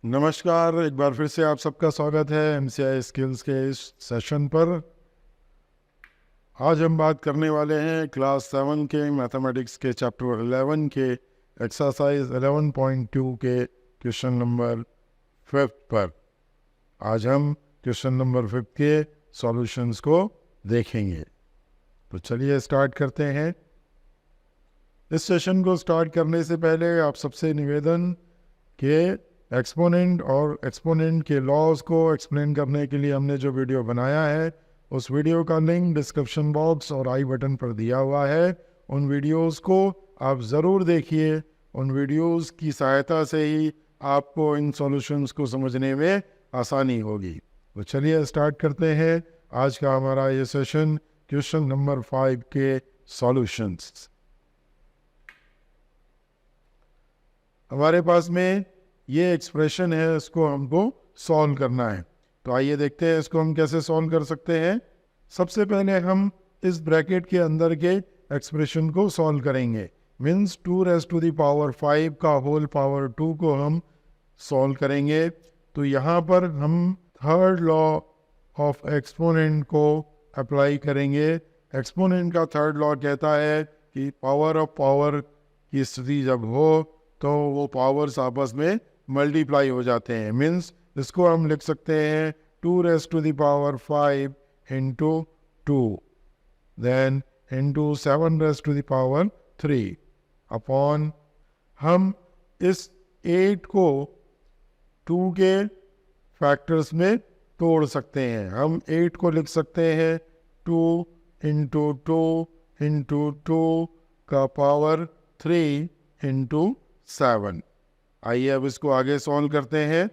नमस्कार, एक बार फिर से आप सबका स्वागत है MCISkills के इस सेशन पर। आज हम बात करने वाले हैं क्लास 7 के मैथमेटिक्स के चैप्टर 11 के एक्सरसाइज 11.2 के क्वेश्चन नंबर 5 पर। आज हम क्वेश्चन नंबर 5 के सॉल्यूशंस को देखेंगे। तो चलिए स्टार्ट करते हैं। इस सेशन को स्टार्ट करने से पहले आप सबसे निवेदन के एक्सपोनेंट और एक्सपोनेंट के लॉज को एक्सप्लेन करने के लिए हमने जो वीडियो बनाया है, उस वीडियो का लिंक डिस्क्रिप्शन बॉक्स और आई बटन पर दिया हुआ है। उन वीडियोस को आप ज़रूर देखिए। उन वीडियोस की सहायता से ही आपको इन सॉल्यूशंस को समझने में आसानी होगी। तो चलिए स्टार्ट करते हैं आज का हमारा ये सेशन, क्वेश्चन नंबर 5 के सॉल्यूशंस। हमारे पास में ये एक्सप्रेशन है, इसको हमको सॉल्व करना है। तो आइए देखते हैं इसको हम कैसे सॉल्व कर सकते हैं। सबसे पहले हम इस ब्रैकेट के अंदर के एक्सप्रेशन को सॉल्व करेंगे। मीन्स 2⁵ का होल पावर 2 को हम सॉल्व करेंगे। तो यहाँ पर हम थर्ड लॉ ऑफ एक्सपोनेंट को अप्लाई करेंगे। एक्सपोनेंट का थर्ड लॉ कहता है कि पावर ऑफ पावर की स्थिति जब हो तो वो पावर्स आपस में मल्टीप्लाई हो जाते हैं। मीन्स इसको हम लिख सकते हैं 2⁵ इंटू 2 देन इंटू 7⁵ अपॉन, हम इस 8 को 2 के फैक्टर्स में तोड़ सकते हैं। हम 8 को लिख सकते हैं 2 इंटू 2 इंटू 2 का पावर 3 इंटू 7। आइए अब इसको आगे सॉल्व करते हैं।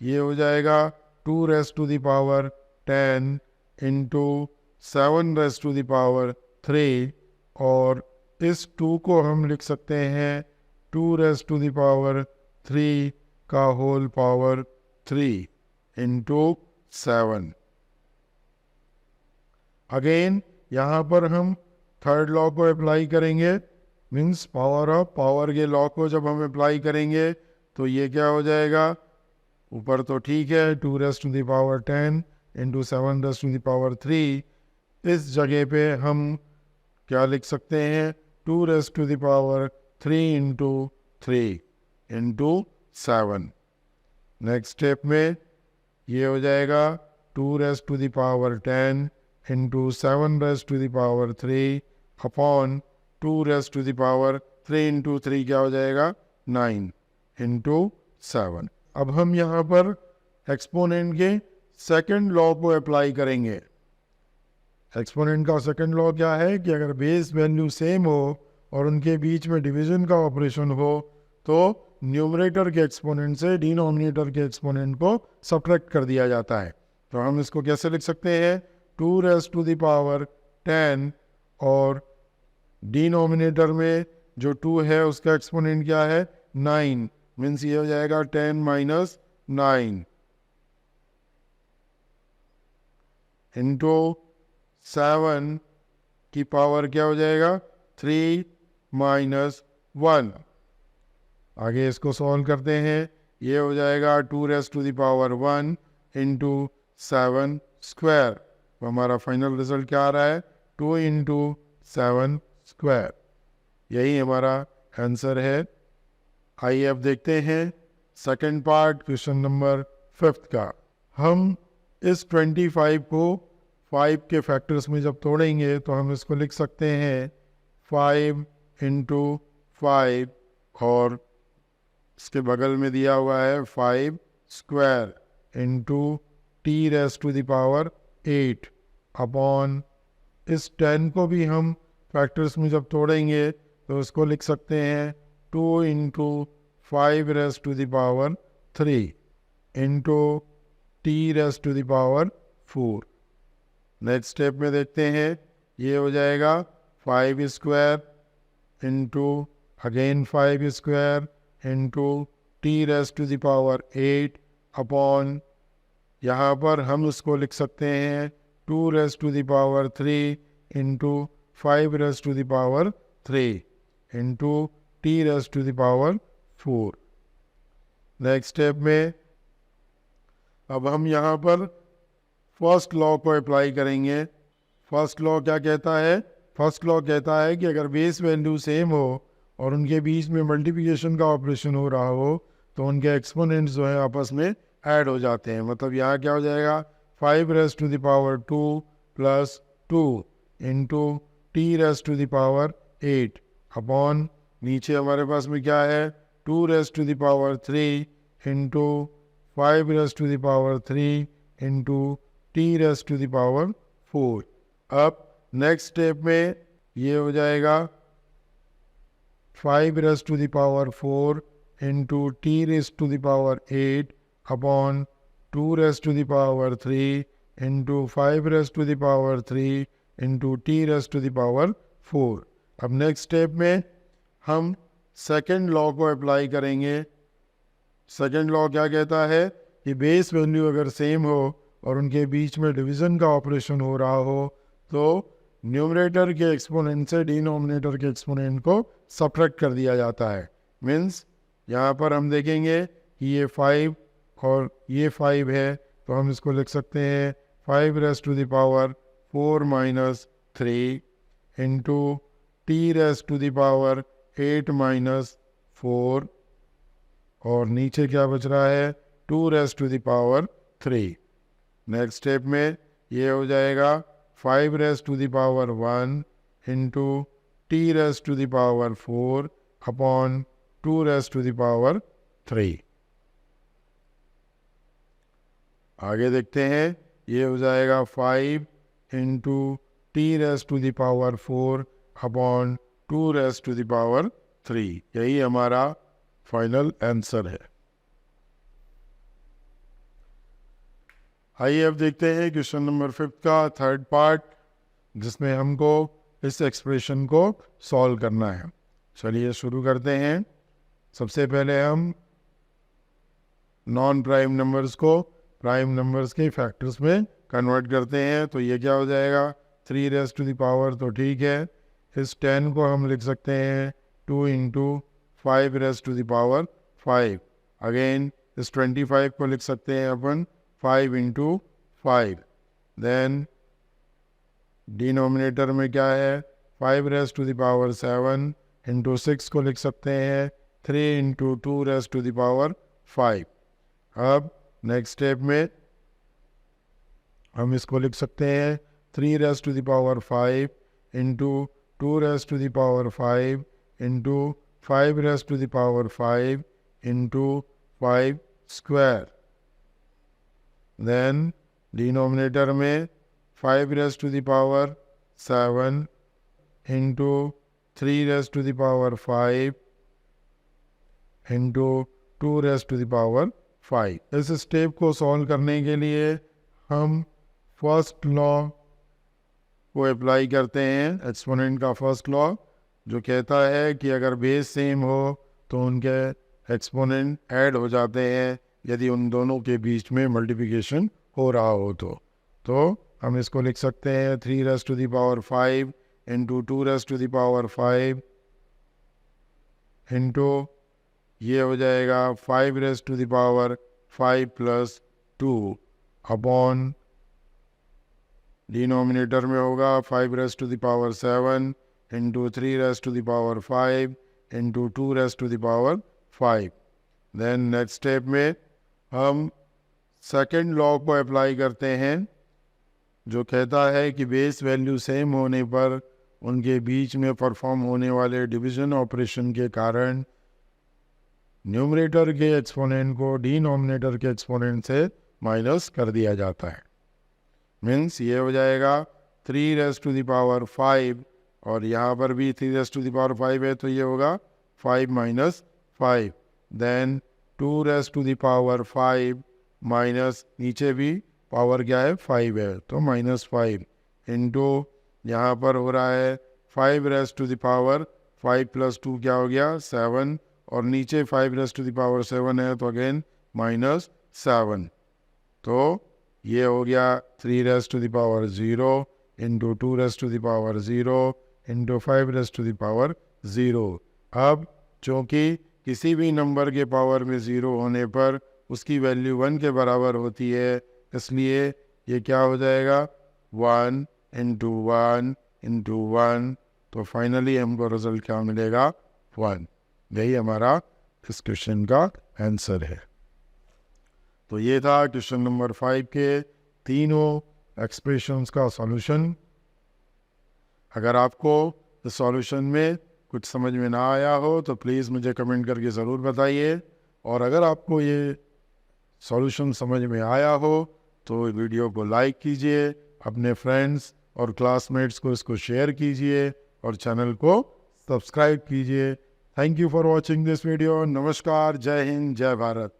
ये हो जाएगा 2⁻10 इंटू 7⁻3 और इस 2 को हम लिख सकते हैं 2⁻3 का होल पावर 3 इंटू 7। अगेन यहाँ पर हम थर्ड लॉ को अप्लाई करेंगे। मीन्स पावर ऑफ पावर के लॉ को जब हम अप्लाई करेंगे तो ये क्या हो जाएगा, ऊपर तो ठीक है 2⁻10 इंटू 7⁻3, इस जगह पे हम क्या लिख सकते हैं 2⁻3 इंटू 3 इंटू 7। नेक्स्ट स्टेप में ये हो जाएगा 2⁻10 इंटू 7⁻3 अपॉन 2⁻3 इंटू 3 क्या हो जाएगा 9 इंटू 7। अब हम यहाँ पर एक्सपोनेंट के सेकंड लॉ को अप्लाई करेंगे। एक्सपोनेंट का सेकंड लॉ क्या है कि अगर बेस वैल्यू सेम हो और उनके बीच में डिवीजन का ऑपरेशन हो तो न्यूमरेटर के एक्सपोनेंट से डिनोमिनेटर के एक्सपोनेंट को सब्ट्रैक्ट कर दिया जाता है। तो हम इसको कैसे लिख सकते हैं 2⁻10 और डिनोमिनेटर में जो 2 है उसका एक्सपोनेंट क्या है 9। मीन्स ये हो जाएगा 10 माइनस 9 इंटू 7 की पावर क्या हो जाएगा 3 माइनस 1। आगे इसको सॉल्व करते हैं। ये हो जाएगा 2⁻1 इंटू 7 स्क्वायर। तो हमारा फाइनल रिजल्ट क्या आ रहा है 2 इंटू 7 स्क्वायर। यही हमारा आंसर है। आइए अब देखते हैं सेकंड पार्ट क्वेश्चन नंबर 5 का। हम इस 25 को 5 के फैक्टर्स में जब तोड़ेंगे तो हम इसको लिख सकते हैं 5 इंटू 5 और इसके बगल में दिया हुआ है 5 स्क्वायर इंटू t⁻8 अपॉन, इस 10 को भी हम फैक्टर्स में जब तोड़ेंगे तो इसको लिख सकते हैं 2 into 5⁻3 into t⁻4। Next step में देखते हैं। ये हो जाएगा 5 square into again 5 square into t⁻8 upon, यहाँ पर हम उसको लिख सकते हैं 2⁻3 into 5 raise to the power 3 into T raise to the power 4। Next step में अब हम यहाँ पर फर्स्ट लॉ को अप्लाई करेंगे। फर्स्ट लॉ क्या कहता है? फर्स्ट लॉ कहता है कि अगर बेस वैल्यू सेम हो और उनके बीच में मल्टीप्लिकेशन का ऑपरेशन हो रहा हो तो उनके एक्सपोनेंट्स जो है आपस में ऐड हो जाते हैं। मतलब यहाँ क्या हो जाएगा, 5 raise to the power 2 plus 2 into T raise to the power 8 upon नीचे हमारे पास में क्या है, 2 raise to the power 3 into 5 raise to the power 3 into T raise to the power 4। अब नेक्स्ट स्टेप में ये हो जाएगा 5 raise to the power 4 into T raise to the power 8 upon 2 raise to the power 3 into 5 raise to the power 3 into T raise to the power 4। अब next step में हम second law को apply करेंगे। Second law क्या कहता है कि base value अगर सेम हो और उनके बीच में डिवीज़न का ऑपरेशन हो रहा हो तो न्यूमरेटर के एक्सपोनेंट से डिनोमिनेटर के एक्सपोनेंट को सब्ट्रैक्ट कर दिया जाता है। मीन्स यहाँ पर हम देखेंगे कि ये 5 और ये 5 है तो हम इसको लिख सकते हैं 5 raise to the power 4 minus 3 into T raise to the power 8 minus 4 और नीचे क्या बच रहा है, 2 raise to the power 3। Next step में ये हो जाएगा 5 raise to the power 1 into T raise to the power 4 upon 2 raise to the power 3। आगे देखते हैं, ये हो जाएगा 5 into T raise to the power 4 upon 2 raise to the power 3। यही हमारा फाइनल आंसर है। आइए अब देखते हैं क्वेश्चन नंबर 5 का थर्ड पार्ट, जिसमें हमको इस एक्सप्रेशन को सॉल्व करना है। चलिए शुरू करते हैं। सबसे पहले हम नॉन प्राइम नंबर्स को प्राइम नंबर्स के फैक्टर्स में कन्वर्ट करते हैं। तो ये क्या हो जाएगा, 3 रेस टू द पावर, तो ठीक है। इस 10 को हम लिख सकते हैं 2 into 5 raise to the power 5। Again इस 25 को लिख सकते हैं अपन 5 इंटू 5। देन डिनोमिनेटर में क्या है, 5 raise to the power 7 into 6 को लिख सकते हैं 3 into 2 raise to the power 5। अब नेक्स्ट स्टेप में हम इसको लिख सकते हैं 3 raise to the power 5 into 2 raise to the power 5 into 5 raise to the power 5 into 5 square. Then denominator में 5 raise to the power 7 into 3 raise to the power 5 into 2 raise to the power 5। इस step को solve करने के लिए हम first law को apply करते हैं, एक्सपोनेंट का फर्स्ट लॉ, जो कहता है कि अगर बेस सेम हो तो उनके एक्सपोनेंट ऐड हो जाते हैं यदि उन दोनों के बीच में मल्टीप्लिकेशन हो रहा हो तो हम इसको लिख सकते हैं 3 raise to the power 5 into 2 raise to the power 5 into ये हो जाएगा 5 raise to the power 5 plus 2 upon denominator में होगा 5 raise to the power 7 into 3 raise to the power 5 into 2 raise to the power 5। Then next step में हम second law को apply करते हैं, जो कहता है कि बेस वैल्यू सेम होने पर उनके बीच में परफॉर्म होने वाले डिवीजन ऑपरेशन के कारण न्यूमरेटर के एक्सपोनेंट को डिनोमिनेटर के एक्सपोनेंट से माइनस कर दिया जाता है। मीन्स ये हो जाएगा 3 रेस टू द पावर 5 और यहाँ पर भी 3 रेस टू द पावर 5 है तो ये होगा 5 minus 5। Then 2 raise to the power 5 minus नीचे भी पावर क्या है 5 है तो माइनस 5 इंटू यहाँ पर हो रहा है 5 raise to the power 5 plus 2 क्या हो गया 7 और नीचे 5 रेस टू द पावर 7 है तो अगेन माइनस 7। तो ये हो गया 3 raise to the power 0 into 2 raise to the power 0 into 5 raise to the power 0। अब चूँकि किसी भी नंबर के पावर में 0 होने पर उसकी वैल्यू 1 के बराबर होती है, इसलिए ये क्या हो जाएगा 1 इंटू 1 इंटू 1, तो फाइनली हमको रिजल्ट क्या मिलेगा 1। यही हमारा इस क्वेश्चन का आंसर है। तो ये था क्वेश्चन नंबर 5 के तीनों एक्सप्रेशंस का सॉल्यूशन। अगर आपको इस सॉल्यूशन में कुछ समझ में ना आया हो तो प्लीज़ मुझे कमेंट करके ज़रूर बताइए, और अगर आपको ये सॉल्यूशन समझ में आया हो तो वीडियो को लाइक कीजिए, अपने फ्रेंड्स और क्लासमेट्स को इसको शेयर कीजिए और चैनल को सब्सक्राइब कीजिए। Thank you for watching this video. नमस्कार, जय हिंद, जय भारत।